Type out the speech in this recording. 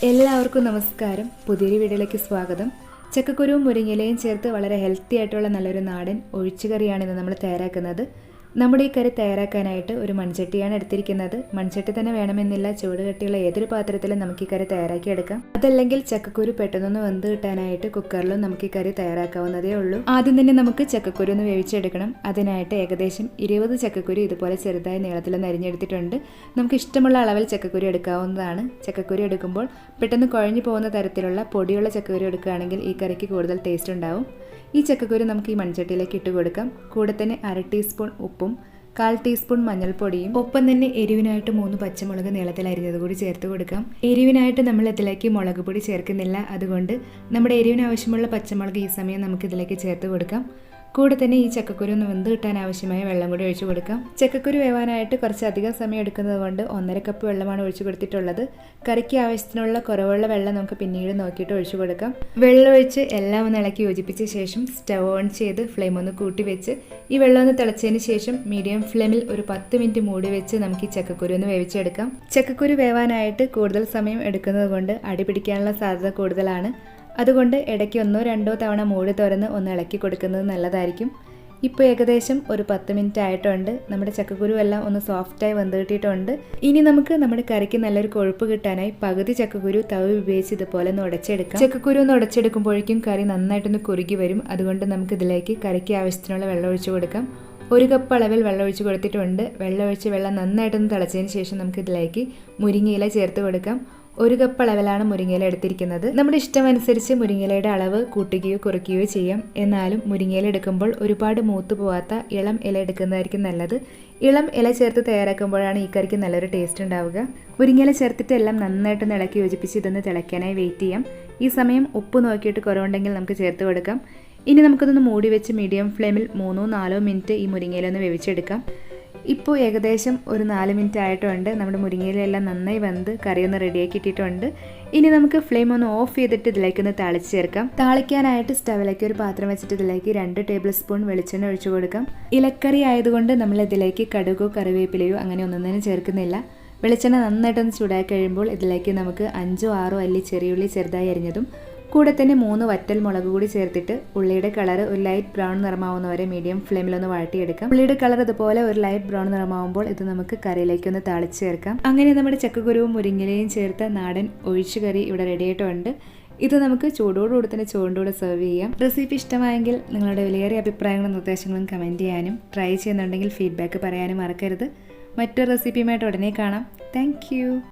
എല്ലാവർക്കും നമസ്കാരം. പുതിയൊരു വീഡിയോയിലേക്ക് സ്വാഗതം. ചക്കക്കുരുവും മുരിങ്ങയിലയും ചേർത്ത് വളരെ ഹെൽത്തി ആയിട്ടുള്ള നല്ലൊരു നാടൻ ഒഴിച്ചുകറിയാണ് ഇന്ന് നമ്മൾ തയ്യാറാക്കുന്നത്. നമ്മുടെ ഈ കറി തയ്യാറാക്കാനായിട്ട് ഒരു മൺചട്ടിയാണ് എടുത്തിരിക്കുന്നത്. മൺചട്ടി തന്നെ വേണമെന്നില്ല, ചൂട് കട്ടിയുള്ള ഏതൊരു പാത്രത്തിലും നമുക്ക് ഈ കറി തയ്യാറാക്കി എടുക്കാം. അതല്ലെങ്കിൽ ചക്കക്കുരു പെട്ടെന്നൊന്ന് വെന്ത് കിട്ടാനായിട്ട് കുക്കറിലും നമുക്ക് ഈ കറി തയ്യാറാക്കാവുന്നതേ ഉള്ളൂ. ആദ്യം തന്നെ നമുക്ക് ചക്കക്കുരു ഒന്ന് വേവിച്ചെടുക്കണം. അതിനായിട്ട് ഏകദേശം 20 ചക്കക്കുരു ഇതുപോലെ ചെറുതായി നീളത്തിലൊന്ന് അരിഞ്ഞെടുത്തിട്ടുണ്ട്. നമുക്ക് ഇഷ്ടമുള്ള അളവിൽ ചക്കക്കുരു എടുക്കാവുന്നതാണ്. ചക്കക്കുരു എടുക്കുമ്പോൾ പെട്ടെന്ന് കുഴഞ്ഞു പോകുന്ന തരത്തിലുള്ള പൊടിയുള്ള ചക്കക്കുരു എടുക്കുകയാണെങ്കിൽ ഈ കറിക്ക് കൂടുതൽ ടേസ്റ്റ് ഉണ്ടാവും. ഈ ചക്കക്കുരു നമുക്ക് ഈ മൺചട്ടിയിലേക്ക് ഇട്ട് കൊടുക്കാം. കൂടെ തന്നെ 1/2 ടീസ്പൂൺ ഉപ്പും 1/4 ടീസ്പൂൺ മഞ്ഞൾപ്പൊടിയും ഒപ്പം തന്നെ എരിവിനായിട്ട് 3 പച്ചമുളക് നീളത്തിൽ അരിഞ്ഞത് കൂടി ചേർത്ത് കൊടുക്കാം. എരിവിനായിട്ട് നമ്മൾ ഇതിലേക്ക് മുളക് പൊടി ചേർക്കുന്നില്ല, അതുകൊണ്ട് നമ്മുടെ എരിവിന് ആവശ്യമുള്ള പച്ചമുളക് ഈ സമയം നമുക്ക് ഇതിലേക്ക് ചേർത്ത് കൊടുക്കാം. കൂടെ തന്നെ ഈ ചക്കക്കുരു ഒന്ന് വെന്ത് കിട്ടാൻ ആവശ്യമായ വെള്ളം കൂടി ഒഴിച്ചു കൊടുക്കാം. ചക്കക്കുരു വേവാനായിട്ട് കുറച്ചധികം സമയം എടുക്കുന്നത് കൊണ്ട് 1.5 കപ്പ് വെള്ളമാണ് ഒഴിച്ചു കൊടുത്തിട്ടുള്ളത്. കറിക്ക് ആവശ്യത്തിനുള്ള കുറവുള്ള വെള്ളം നമുക്ക് പിന്നീട് നോക്കിയിട്ട് ഒഴിച്ചു കൊടുക്കാം. വെള്ളം ഒഴിച്ച് എല്ലാം ഒന്ന് ഇളക്കി യോജിപ്പിച്ച ശേഷം സ്റ്റവ് ഓൺ ചെയ്ത് ഫ്ലെയിം ഒന്ന് കൂട്ടി വെച്ച് ഈ വെള്ളം ഒന്ന് തിളച്ചതിന് ശേഷം മീഡിയം ഫ്ലെയിമിൽ ഒരു 10 മിനിറ്റ് മൂടി വെച്ച് നമുക്ക് ഈ ചക്കക്കുരു ഒന്ന് വേവിച്ചെടുക്കാം. ചക്കക്കുരു വേവാനായിട്ട് കൂടുതൽ സമയം എടുക്കുന്നത് കൊണ്ട് അടി പിടിക്കാനുള്ള സാധ്യത കൂടുതലാണ്. അതുകൊണ്ട് ഇടയ്ക്ക് 1-2 തവണ മൂടി തുറന്ന് ഒന്ന് ഇളക്കി കൊടുക്കുന്നത് നല്ലതായിരിക്കും. ഇപ്പോൾ ഏകദേശം ഒരു 10 മിനിറ്റ് ആയിട്ടുണ്ട്. നമ്മുടെ ചക്കക്കുരു എല്ലാം ഒന്ന് സോഫ്റ്റായി വെന്ത് കിട്ടിയിട്ടുണ്ട്. ഇനി നമുക്ക് നമ്മുടെ കറിക്ക് നല്ലൊരു കൊഴുപ്പ് കിട്ടാനായി പകുതി ചക്കക്കുരു തവി ഉപയോഗിച്ച് ഇതുപോലെ ഒന്ന് ഉടച്ചെടുക്കാം. ചക്കക്കുരു ഒന്ന് ഉടച്ചെടുക്കുമ്പോഴേക്കും കറി നന്നായിട്ടൊന്ന് കുറുകി വരും. അതുകൊണ്ട് നമുക്ക് ഇതിലേക്ക് കറിക്ക് ആവശ്യത്തിനുള്ള വെള്ളം ഒഴിച്ചു കൊടുക്കാം. 1 കപ്പ് അളവിൽ വെള്ളം ഒഴിച്ച് കൊടുത്തിട്ടുണ്ട്. വെള്ളം നന്നായിട്ടൊന്ന് തിളച്ചതിന് ശേഷം നമുക്ക് ഇതിലേക്ക് മുരിങ്ങയില ചേർത്ത് കൊടുക്കാം. 1 കപ്പ് അളവിലാണ് മുരിങ്ങയില എടുത്തിരിക്കുന്നത്. നമ്മുടെ ഇഷ്ടമനുസരിച്ച് മുരിങ്ങയിലയുടെ അളവ് കൂട്ടുകയോ കുറയ്ക്കുകയോ ചെയ്യാം. എന്നാലും മുരിങ്ങയില എടുക്കുമ്പോൾ ഒരുപാട് മൂത്ത് പോവാത്ത ഇളം ഇല എടുക്കുന്നതായിരിക്കും നല്ലത്. ഇളം ഇല ചേർത്ത് തയ്യാറാക്കുമ്പോഴാണ് ഈ കറിക്ക് നല്ലൊരു ടേസ്റ്റ് ഉണ്ടാവുക. മുരിങ്ങയില ചേർത്തിട്ട് എല്ലാം നന്നായിട്ടൊന്ന് ഇളക്കി യോജിപ്പിച്ച് ഇതൊന്ന് തിളയ്ക്കാനായി വെയിറ്റ് ചെയ്യാം. ഈ സമയം ഉപ്പ് നോക്കിയിട്ട് കുറവുണ്ടെങ്കിൽ നമുക്ക് ചേർത്ത് കൊടുക്കാം. ഇനി നമുക്കിതൊന്ന് മൂടി വെച്ച് മീഡിയം ഫ്ലെയിമിൽ 3-4 മിനിറ്റ് ഈ മുരിങ്ങയില ഒന്ന് വേവിച്ചെടുക്കാം. ഇപ്പോൾ ഏകദേശം ഒരു 4 മിനിറ്റ് ആയിട്ടുണ്ട്. നമ്മുടെ മുരിങ്ങയിലെല്ലാം നന്നായി വെന്ത് കറി ഒന്ന് റെഡിയാക്കി ഇട്ടിട്ടുണ്ട്. ഇനി നമുക്ക് ഫ്ലെയിം ഒന്ന് ഓഫ് ചെയ്തിട്ട് ഇതിലേക്കൊന്ന് താളിച്ച് ചേർക്കാം. താളിക്കാനായിട്ട് സ്റ്റവിലേക്ക് ഒരു പാത്രം വെച്ചിട്ട് ഇതിലേക്ക് 2 ടേബിൾ സ്പൂൺ വെളിച്ചെണ്ണ ഒഴിച്ചു കൊടുക്കാം. ഇലക്കറി ആയതുകൊണ്ട് നമ്മൾ ഇതിലേക്ക് കടുകോ കറിവേപ്പിലയോ അങ്ങനെ ഒന്നും ചേർക്കുന്നില്ല. വെളിച്ചെണ്ണ നന്നായിട്ടൊന്ന് ചൂടായി കഴിയുമ്പോൾ ഇതിലേക്ക് നമുക്ക് 5-6 അല്ലി ചെറിയുള്ളി ചെറുതായി അരിഞ്ഞതും കൂടെ തന്നെ 3 വറ്റൽ മുളക് കൂടി ചേർത്തിട്ട് ഉള്ളിയുടെ കളർ ഒരു ലൈറ്റ് ബ്രൗൺ നിറമാവുന്നവരെ മീഡിയം ഫ്ലെയിമിലൊന്ന് വഴട്ടിയെടുക്കാം. ഉള്ളിയുടെ കളർ ഇതുപോലെ ഒരു ലൈറ്റ് ബ്രൗൺ നിറമാവുമ്പോൾ ഇത് നമുക്ക് കറിയിലേക്കൊന്ന് താളിച്ച് ചേർക്കാം. അങ്ങനെ നമ്മുടെ ചക്കക്കുരുവും മുരിങ്ങയിലയും ചേർത്ത നാടൻ ഒഴിച്ചു കറി ഇവിടെ റെഡി ആയിട്ടുണ്ട്. ഇത് നമുക്ക് ചൂടോടുകൂടി തന്നെ ചോറിൻ്റെ സെർവ് ചെയ്യാം. റെസിപ്പി ഇഷ്ടമായെങ്കിൽ നിങ്ങളുടെ വിലയേറിയ അഭിപ്രായങ്ങളും നിർദ്ദേശങ്ങളും കമൻറ്റ് ചെയ്യാനും ട്രൈ ചെയ്യുന്നുണ്ടെങ്കിൽ ഫീഡ്ബാക്ക് പറയാനും മറക്കരുത്. മറ്റൊരു റെസിപ്പിയുമായിട്ട് ഉടനെ കാണാം. താങ്ക്